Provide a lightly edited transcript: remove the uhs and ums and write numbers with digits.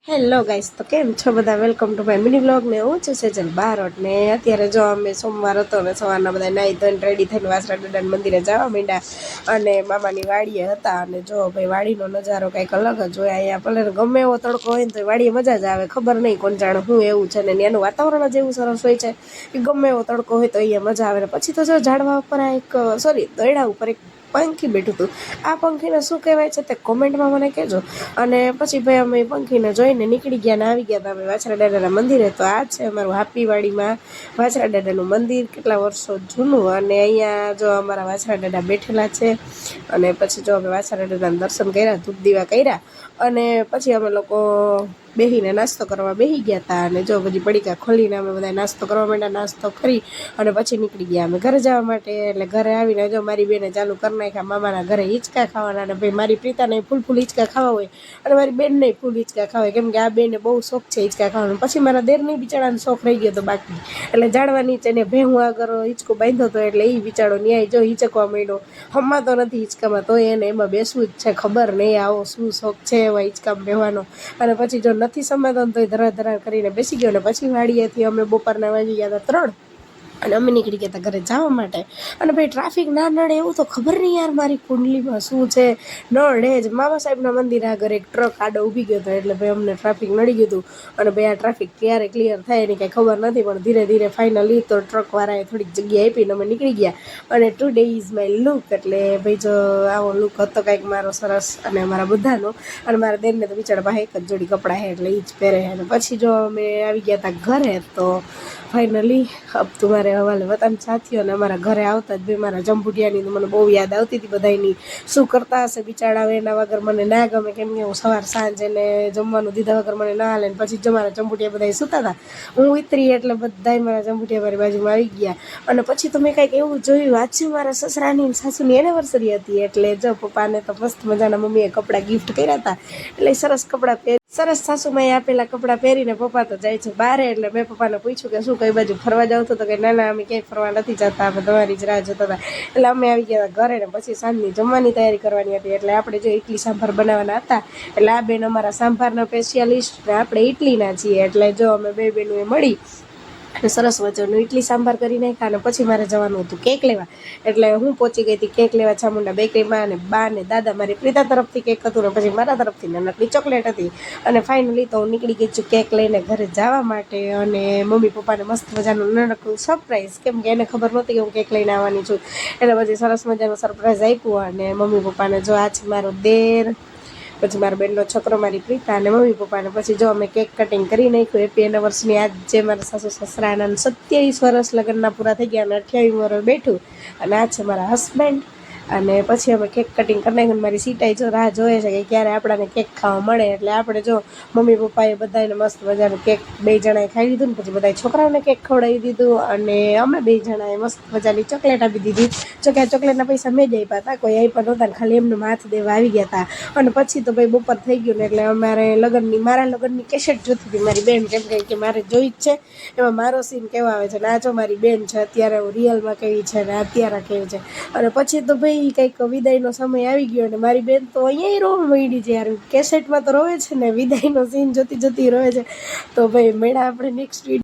Hello guys, તો કેમ છો બધા? Welcome to my mini vlog. ને હું છું સેજલ બારોટ ને અત્યારે જો અમે સોમવાર હતો ને સવારના બધા નાહી ધોઈને રેડી થઈને વાસણા દાદાના મંદિરે જવા માંડ્યા અને મામાની વાડીએ હતા. અને જો ભાઈ વાડીનો નજારો કંઈક અલગ જ હોય. અહીંયા ભલે ગમે એવો તડકો હોય ને તો વાડીએ મજા જ આવે. ખબર નહીં કોણ જાણે શું એવું છે ને એનું વાતાવરણ જ એવું સરસ હોય છે કે ગમે એવો તડકો હોય તો અહીંયા મજા આવે. પછી તો જો ઝાડવા ઉપર આ એક દોયડા ઉપર એક પંખી બેઠું હતું. આ પંખીને શું કહેવાય છે તે કોમેન્ટમાં મને કહેજો. અને પછી ભાઈ અમે પંખીને જોઈને નીકળી ગયા ને આવી ગયા હતા અમે વાછરા દાદાના મંદિરે. તો આ છે અમારું હાપીવાડીમાં વાછરા દાદાનું મંદિર, કેટલા વર્ષો જૂનું. અને અહીંયા જો અમારા વાછરા દાદા બેઠેલા છે. અને પછી જો અમે વાછરા દાદાના દર્શન કર્યા, ધૂપ દીવા કર્યા અને પછી અમે લોકો બેહીને નાસ્તો કરવા બેસી ગયા હતા. અને જો બધી પડીકા ખોલીને અમે બધા નાસ્તો કરવા માંડ્યા. નાસ્તો કરી અને પછી નીકળી ગયા અમે ઘરે જવા માટે. એટલે ઘરે આવીને જો મારી બેને ચાલુ કરી નાખ્યા મામાના ઘરે હિંચકા ખાવાના. અને ભાઈ મારી પ્રીતાને ફૂલ હિંચકા ખાવા હોય અને મારી બેનને ફૂલ હિંચકા ખાવા હોય, કેમ કે આ બેને બહુ શોખ છે હિંચકા ખાવાનો. પછી મારા દેરની બિચારાનો શોખ રહી ગયો હતો બાકી. એટલે ઝાડવા નીચે ને ભેહું આગળ હિંચકો બાંધ્યો હતો એટલે એ બિચારો ન્યાય જો હિંચકવા માંડ્યો. હમાતો નથી હિંચકામાં, તો એને એમાં બેસવું જ છે. ખબર નહીં આવો શું શોખ છે એવા હિંચકામાં બેહવાનો. અને પછી જો નથી સમાતો તો એ ધરાર કરીને બેસી ગયો. ને પછી વાડીએથી અમે બપોરના વાગી ગયા હતા 3 અને અમે નીકળી ગયા હતા ઘરે જવા માટે. અને ભાઈ ટ્રાફિક ના નડે એવું તો ખબર નહીં યાર મારી કુંડલીમાં શું છે, નડે જ. મામા સાહેબના મંદિર આગળ એક ટ્રક આડો ઊભી ગયો હતો એટલે ભાઈ અમને ટ્રાફિક નડી ગયું હતું. અને ભાઈ આ ટ્રાફિક ક્યારે ક્લિયર થાય એની કાંઈ ખબર નથી, પણ ધીરે ધીરે ફાઇનલી તો ટ્રકવાળાએ થોડીક જગ્યા આપીને અમે નીકળી ગયા. અને ટુડે ઇઝ માય લુક. એટલે ભાઈ જો આવો લુક હતો કાંઈક મારો સરસ અને અમારા બધાનો. અને મારા દેરને તો બિચારા પાસે એક જ જોડી કપડાં છે એટલે એ જ પહેરે. અને પછી જો અમે આવી ગયા હતા ઘરે તો ફાઇનલી અબ તમારે હવાલે વતન સાથીઓ. અને અમારા ઘરે આવતા જ ભાઈ મારા જંબુટિયાની તો મને બહુ યાદ આવતી હતી બધાની. શું કરતા હશે બિચારા, એના વગર મને ના ગમે, કેમ કે હું સવાર સાંજ એને જમવાનું દીધા વગર મને ના હાલે. પછી જો મારા જંબુટિયા બધા સૂતા હતા, હું ઉતરી એટલે બધાય મારા જંબુટિયા મારી બાજુમાં આવી ગયા. અને પછી તો મેં કાંઈક એવું જોયું, આજે મારા સસરાની સાસુની એનિવર્સરી હતી એટલે જો પપ્પાને તો મસ્ત મજાના મમ્મીએ કપડાં ગિફ્ટ કર્યા હતા. એટલે સરસ કપડાં પહેરી, સરસ સાસુમાએ આપેલા કપડાં પહેરીને પપ્પા તો જાય છે બહારે. એટલે મેં પપ્પાને પૂછ્યું કે શું કઈ બાજુ ફરવા જાવ તો કે ના અમે ક્યાંય ફરવા નથી જતા, અમે તમારી જ રાહ જોતા હતા. એટલે અમે આવી ગયા ઘરે ને પછી સાંજની જમવાની તૈયારી કરવાની હતી. એટલે આપણે જો ઇડલી સાંભાર બનાવવાના હતા. એટલે આ બેન અમારા સાંભારના સ્પેશિયાલિસ્ટ ને આપણે ઇડલીના છીએ. એટલે જો અમે બે બેનું મળી અને સરસ મજાનું ઇડલી સાંભાર કરી નાખ્યા. અને પછી મારે જવાનું હતું કેક લેવા. એટલે હું પહોંચી ગઈ હતી કેક લેવા ચામુંડા બેકરીમાં. અને બા ને દાદા મારી પ્રીતા તરફથી કેક હતું ને પછી મારા તરફથી નાનકડી ચોકલેટ હતી. અને ફાઇનલી તો હું નીકળી ગઈ છું કેક લઈને ઘરે જવા માટે. અને મમ્મી પપ્પાને મસ્ત મજાનું નાનકડું સરપ્રાઈઝ, કેમ કે એને ખબર નહોતી કે હું કેક લઈને આવવાની છું. એટલે પછી સરસ મજાનું સરપ્રાઈઝ આપ્યું. અને મમ્મી પપ્પાને જો આ છે મારો દેર, પછી મારા બેનનો છોકરો મારી પ્રીતા અને મમ્મી પપ્પાને. પછી જો અમે કેક કટિંગ કરી નાખ્યું. Happy anniversary. આજ જે મારા સાસુ સસરાના 27 વર્ષ લગ્નના પૂરા થઈ ગયા અને 28 વર્ષ બેઠું. અને આ છે મારા હસબન્ડ. અને પછી અમે કેક કટિંગ કરી નાખ્યું. મારી સીટાઈ જો રાહ જોવે છે કે ક્યારે આપણાને કેક ખાવા મળે. એટલે આપણે જો મમ્મી પપ્પાએ બધાને મસ્ત મજાનું કેક 2 જણાએ ખાઈ લીધું ને પછી બધાએ છોકરાઓને કેક ખવડાવી દીધું. અને અમે 2 જણાએ મસ્ત મજાની ચોકલેટ આપી દીધી. જોકે આ ચોકલેટના પૈસા મેં જ આપ્યા હતા, કોઈ આપ્યા નહોતા ને ખાલી એમનો હાથ દેવા આવી ગયા હતા. અને પછી તો ભાઈ બપોર થઈ ગયું ને એટલે અમારે મારા લગ્નની કેસેટ જોતી હતી મારી બેન, કેમ કે મારે જોઈ જ છે. એમાં મારો સીન કેવા આવે છે ને આ જો મારી બેન છે અત્યારે હું રિયલમાં કેવી છે ને અત્યારે કેવી છે. અને પછી તો ભાઈ કંઈક વિદાયનો સમય આવી ગયો અને મારી બેન તો અહીંયા રોવા માંડી છે યાર. કેસેટમાં તો રોવે છે ને વિદાયનો સીન જોતી રોવે છે. તો ભાઈ મેળા આપણે નેક્સ્ટ